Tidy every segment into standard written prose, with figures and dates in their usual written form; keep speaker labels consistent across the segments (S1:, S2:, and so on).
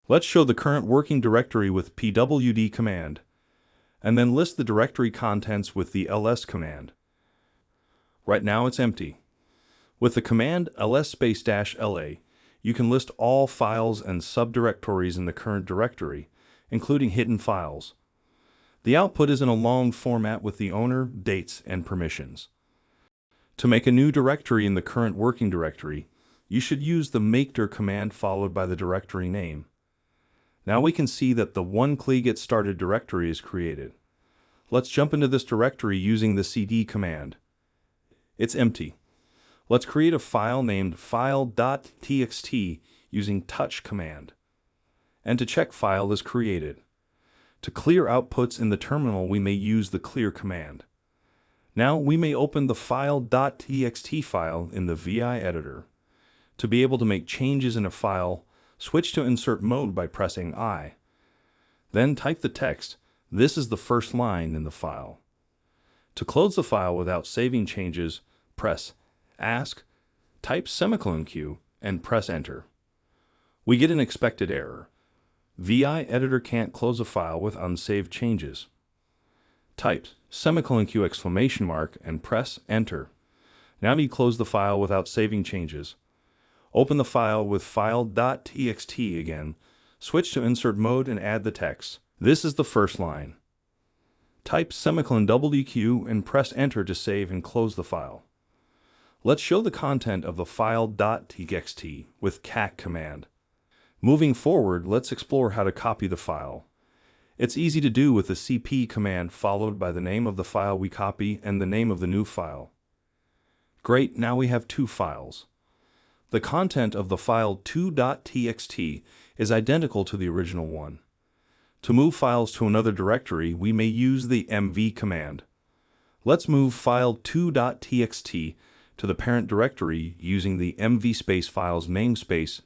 S1: Let's show the current working directory with pwd command, and then list the directory contents with the ls command. Right now it's empty. With the command ls-la, you can list all files and subdirectories in the current directory, including hidden files. The output is in a long format with the owner, dates, and permissions. To make a new directory in the current working directory, you should use the makedir command followed by the directory name. Now we can see that the one-CLI get started directory is created. Let's jump into this directory using the cd command. It's empty. Let's create a file named file.txt using touch command. And to check file is created. To clear outputs in the terminal, we may use the clear command. Now we may open the file.txt file in the VI editor. To be able to make changes in a file, switch to insert mode by pressing I. Then type the text. This is the first line in the file. To close the file without saving changes, press ask, type q, and press enter. We get an expected error. VI editor can't close a file with unsaved changes. Type q and press enter. Now we close the file without saving changes. Open the file with file.txt again, switch to insert mode and add the text. This is the first line. Type q and press enter to save and close the file. Let's show the content of the file.txt with cat command. Moving forward, let's explore how to copy the file. It's easy to do with the cp command followed by the name of the file we copy and the name of the new file. Great, now we have two files. The content of the file 2.txt is identical to the original one. To move files to another directory, we may use the mv command. Let's move file 2.txt to the parent directory using the mv space files namespace ...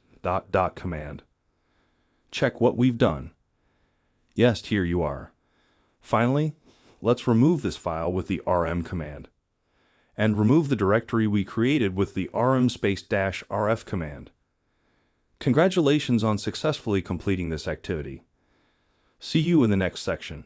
S1: command. Check what we've done. Yes, here you are. Finally, let's remove this file with the rm command. And remove the directory we created with the rm -rf command. Congratulations on successfully completing this activity. See you in the next section.